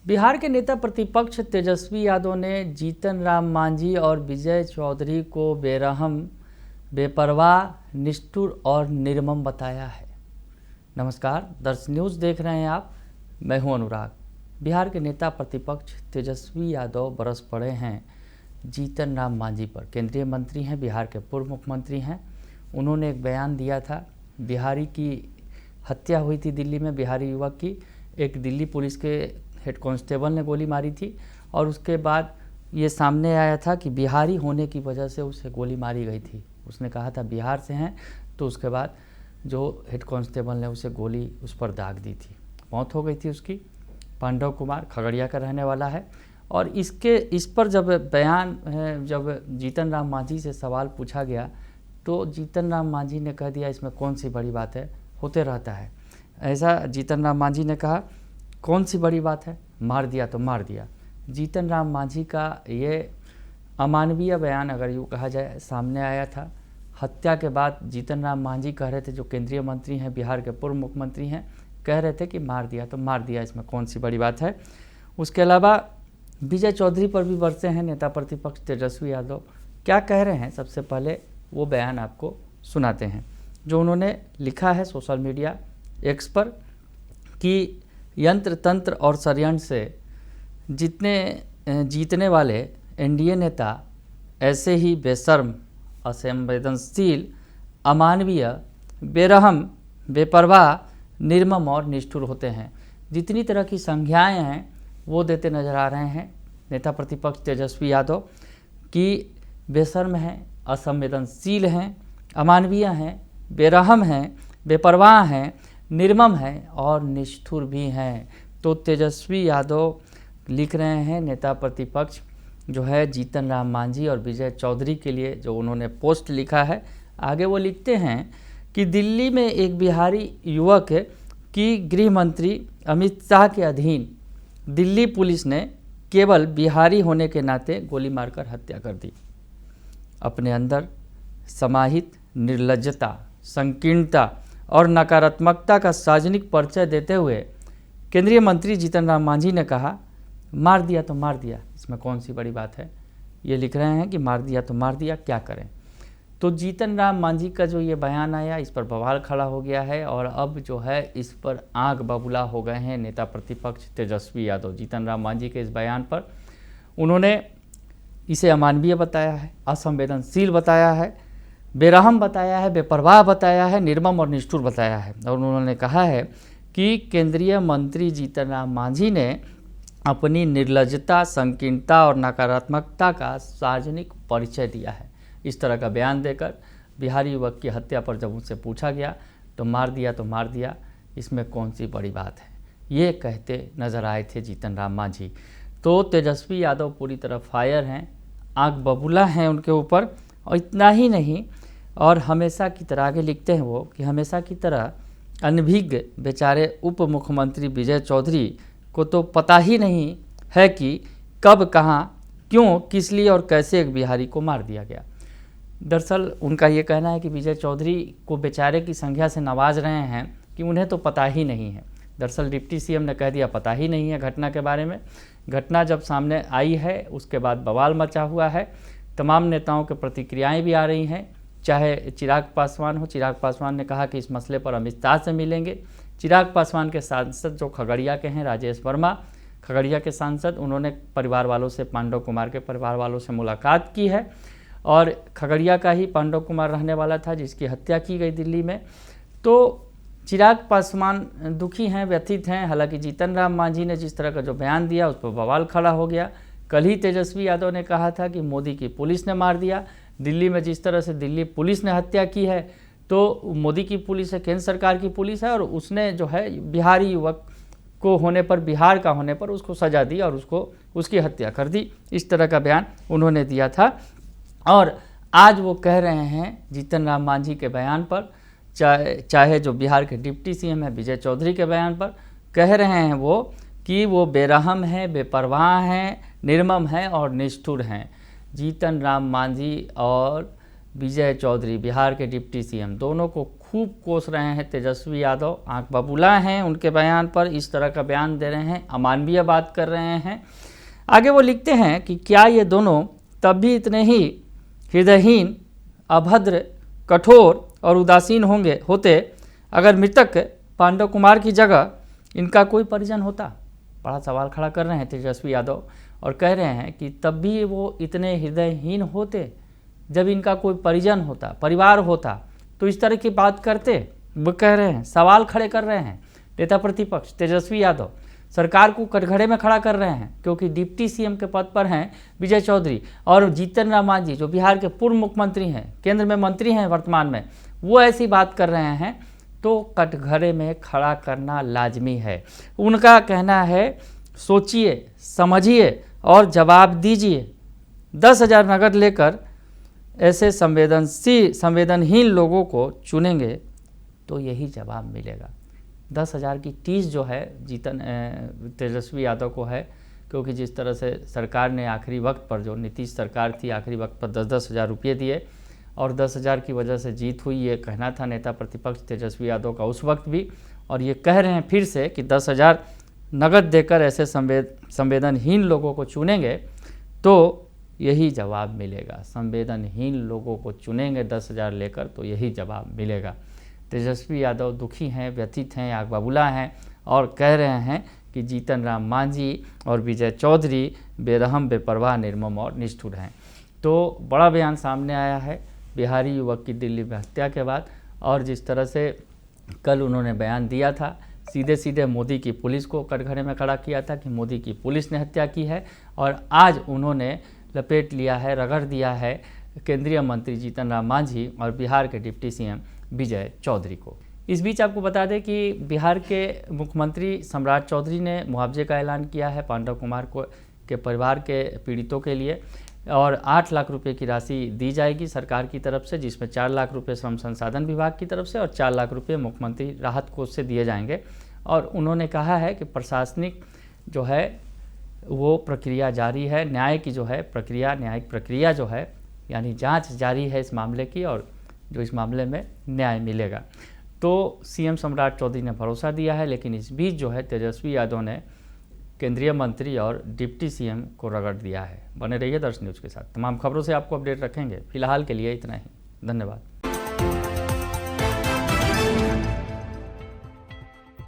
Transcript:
बिहार के नेता प्रतिपक्ष तेजस्वी यादव ने जीतन राम मांझी और विजय चौधरी को बेरहम, बेपरवाह, निष्ठुर और निर्मम बताया है। नमस्कार, दर्श न्यूज़ देख रहे हैं आप। मैं हूं अनुराग। बिहार के नेता प्रतिपक्ष तेजस्वी यादव बरस पड़े हैं जीतन राम मांझी पर। केंद्रीय मंत्री हैं, बिहार के पूर्व मुख्यमंत्री हैं। उन्होंने एक बयान दिया था। बिहारी की हत्या हुई थी दिल्ली में, बिहारी युवक की। एक दिल्ली पुलिस के हेड कांस्टेबल ने गोली मारी थी और उसके बाद ये सामने आया था कि बिहारी होने की वजह से उसे गोली मारी गई थी। उसने कहा था बिहार से हैं, तो उसके बाद जो हेड कांस्टेबल ने उसे गोली उस पर दाग दी थी, मौत हो गई थी उसकी। पांडव कुमार खगड़िया का रहने वाला है। और इस पर जब जब जीतन राम मांझी से सवाल पूछा गया तो जीतन राम मांझी ने कह दिया इसमें कौन सी बड़ी बात है, होते रहता है। ऐसा जीतन राम मांझी ने कहा, कौन सी बड़ी बात है, मार दिया तो मार दिया। जीतन राम मांझी का ये अमानवीय बयान, अगर यूँ कहा जाए, सामने आया था। हत्या के बाद जीतन राम मांझी कह रहे थे, जो केंद्रीय मंत्री हैं, बिहार के पूर्व मुख्यमंत्री हैं, कह रहे थे कि मार दिया तो मार दिया, इसमें कौन सी बड़ी बात है। उसके अलावा विजय चौधरी पर भी बरसे हैं नेता प्रतिपक्ष तेजस्वी यादव। क्या कह रहे हैं, सबसे पहले वो बयान आपको सुनाते हैं जो उन्होंने लिखा है सोशल मीडिया एक्स पर कि यंत्र तंत्र और षड्यंत्र से जीतने वाले एनडीए नेता ऐसे ही बेशर्म, असंवेदनशील, अमानवीय, बेरहम, बेपरवाह, निर्मम और निष्ठुर होते हैं। जितनी तरह की संज्ञाएं हैं वो देते नजर आ रहे हैं नेता प्रतिपक्ष तेजस्वी यादव कि बेशर्म हैं, असंवेदनशील हैं, अमानवीय हैं, बेरहम हैं, बेपरवाह हैं, निर्मम हैं और निष्ठुर भी हैं। तो तेजस्वी यादव लिख रहे हैं, नेता प्रतिपक्ष जो है जीतन राम मांझी और विजय चौधरी के लिए जो उन्होंने पोस्ट लिखा है। आगे वो लिखते हैं कि दिल्ली में एक बिहारी युवक की गृह मंत्री अमित शाह के अधीन दिल्ली पुलिस ने केवल बिहारी होने के नाते गोली मारकर हत्या कर दी। अपने अंदर समाहित निर्लज्जता, संकीर्णता और नकारात्मकता का सार्वजनिक परिचय देते हुए केंद्रीय मंत्री जीतन राम मांझी ने कहा, मार दिया तो मार दिया, इसमें कौन सी बड़ी बात है। ये लिख रहे हैं कि मार दिया तो मार दिया, क्या करें। तो जीतन राम मांझी का जो ये बयान आया, इस पर बवाल खड़ा हो गया है और अब जो है इस पर आग बबूला हो गए हैं नेता प्रतिपक्ष तेजस्वी यादव। जीतन राम मांझी के इस बयान पर उन्होंने इसे अमानवीय बताया है, असंवेदनशील बताया है, बेरहम बताया है, बेपरवाह बताया है, निर्मम और निष्ठुर बताया है। और उन्होंने कहा है कि केंद्रीय मंत्री जीतन राम मांझी ने अपनी निर्लज्जता, संकीर्णता और नकारात्मकता का सार्वजनिक परिचय दिया है। इस तरह का बयान देकर बिहारी युवक की हत्या पर जब उनसे पूछा गया तो मार दिया, इसमें कौन सी बड़ी बात है, ये कहते नजर आए थे जीतन राम मांझी। तो तेजस्वी यादव पूरी तरह फायर हैं, आग बबूला हैं उनके ऊपर। और इतना ही नहीं, और हमेशा की तरह आगे लिखते हैं वो कि हमेशा की तरह अनभिज्ञ बेचारे उप मुख्यमंत्री विजय चौधरी को तो पता ही नहीं है कि कब, कहाँ, क्यों, किस लिए और कैसे एक बिहारी को मार दिया गया। दरअसल उनका ये कहना है कि विजय चौधरी को बेचारे की संज्ञा से नवाज रहे हैं कि उन्हें तो पता ही नहीं है। दरअसल डिप्टी सीएम ने कह दिया पता ही नहीं है घटना के बारे में। घटना जब सामने आई है उसके बाद बवाल मचा हुआ है। तमाम नेताओं की प्रतिक्रियाएं भी आ रही हैं, चाहे चिराग पासवान हो। चिराग पासवान ने कहा कि इस मसले पर अमित शाह से मिलेंगे। चिराग पासवान के सांसद जो खगड़िया के हैं, राजेश वर्मा, खगड़िया के सांसद, उन्होंने परिवार वालों से, पांडव कुमार के परिवार वालों से मुलाकात की है। और खगड़िया का ही पांडव कुमार रहने वाला था जिसकी हत्या की गई दिल्ली में। तो चिराग पासवान दुखी हैं, व्यथित हैं। हालांकि जीतन राम मांझी ने जिस तरह का जो बयान दिया उस पर बवाल खड़ा हो गया। कल ही तेजस्वी यादव ने कहा था कि मोदी की पुलिस ने मार दिया। दिल्ली में जिस तरह से दिल्ली पुलिस ने हत्या की है, तो मोदी की पुलिस है, केंद्र सरकार की पुलिस है, और उसने जो है बिहारी युवक को होने पर, बिहार का होने पर उसको सजा दी और उसकी हत्या कर दी। इस तरह का बयान उन्होंने दिया था। और आज वो कह रहे हैं जीतन राम मांझी के बयान पर, चाहे जो बिहार के डिप्टी सीएम है विजय चौधरी के बयान पर, कह रहे हैं वो कि वो बेरहम हैं, बेपरवाह हैं, निर्मम हैं और निष्ठुर हैं। जीतन राम मांझी और विजय चौधरी बिहार के डिप्टी सीएम दोनों को खूब कोस रहे हैं तेजस्वी यादव। आंख बबूला हैं उनके बयान पर, इस तरह का बयान दे रहे हैं, अमानवीय बात कर रहे हैं। आगे वो लिखते हैं कि क्या ये दोनों तब भी इतने ही हृदयहीन, अभद्र, कठोर और उदासीन होते अगर मृतक पांडव कुमार की जगह इनका कोई परिजन होता। बड़ा सवाल खड़ा कर रहे हैं तेजस्वी यादव और कह रहे हैं कि तब भी वो इतने हृदयहीन होते जब इनका कोई परिजन होता, परिवार होता, तो इस तरह की बात करते। वो कह रहे हैं, सवाल खड़े कर रहे हैं नेता प्रतिपक्ष तेजस्वी यादव, सरकार को कटघरे में खड़ा कर रहे हैं, क्योंकि डिप्टी सीएम के पद पर हैं विजय चौधरी और जीतन राम मांझी जो बिहार के पूर्व मुख्यमंत्री हैं, केंद्र में मंत्री हैं वर्तमान में, वो ऐसी बात कर रहे हैं तो कटघरे में खड़ा करना लाजमी है। उनका कहना है सोचिए, समझिए और जवाब दीजिए। 10,000 नगद लेकर ऐसे संवेदनहीन लोगों को चुनेंगे तो यही जवाब मिलेगा। 10,000 की टीस जो है तेजस्वी यादव को है, क्योंकि जिस तरह से सरकार ने आखिरी वक्त पर, जो नीतीश सरकार थी, आखिरी वक्त पर 10-10 हज़ार रुपये दिए और 10,000 की वजह से जीत हुई, ये कहना था नेता प्रतिपक्ष तेजस्वी यादव का उस वक्त भी। और ये कह रहे हैं फिर से कि 10,000 नगद देकर ऐसे संवेदनहीन लोगों को चुनेंगे तो यही जवाब मिलेगा। संवेदनहीन लोगों को चुनेंगे 10,000 लेकर तो यही जवाब मिलेगा। तेजस्वी यादव दुखी हैं, व्यथित हैं, आग बबूला हैं और कह रहे हैं कि जीतन राम मांझी और विजय चौधरी बेरहम, बेपरवाह, निर्मम और निष्ठुर हैं। तो बड़ा बयान सामने आया है बिहारी युवक की दिल्ली में हत्या के बाद, और जिस तरह से कल उन्होंने बयान दिया था, सीधे सीधे मोदी की पुलिस को कटघरे में खड़ा किया था कि मोदी की पुलिस ने हत्या की है, और आज उन्होंने लपेट लिया है, रगड़ दिया है केंद्रीय मंत्री जीतन राम मांझी और बिहार के डिप्टी सीएम विजय चौधरी को। इस बीच आपको बता दें कि बिहार के मुख्यमंत्री सम्राट चौधरी ने मुआवजे का ऐलान किया है पांडव कुमार के परिवार के पीड़ितों के लिए, और 8 लाख रुपए की राशि दी जाएगी सरकार की तरफ से, जिसमें 4 लाख रुपए श्रम संसाधन विभाग की तरफ से और 4 लाख रुपए मुख्यमंत्री राहत कोष से दिए जाएंगे। और उन्होंने कहा है कि प्रशासनिक जो है वो प्रक्रिया जारी है, न्याय की जो है प्रक्रिया, न्यायिक प्रक्रिया जो है, यानी जांच जारी है इस मामले की, और जो इस मामले में न्याय मिलेगा। तो सीएम सम्राट चौधरी ने भरोसा दिया है, लेकिन इस बीच जो है तेजस्वी यादव ने केंद्रीय मंत्री और डिप्टी सीएम को रगड़ दिया है। बने रहिए दर्शन न्यूज़ के साथ, तमाम खबरों से आपको अपडेट रखेंगे। फिलहाल के लिए इतना ही, धन्यवाद।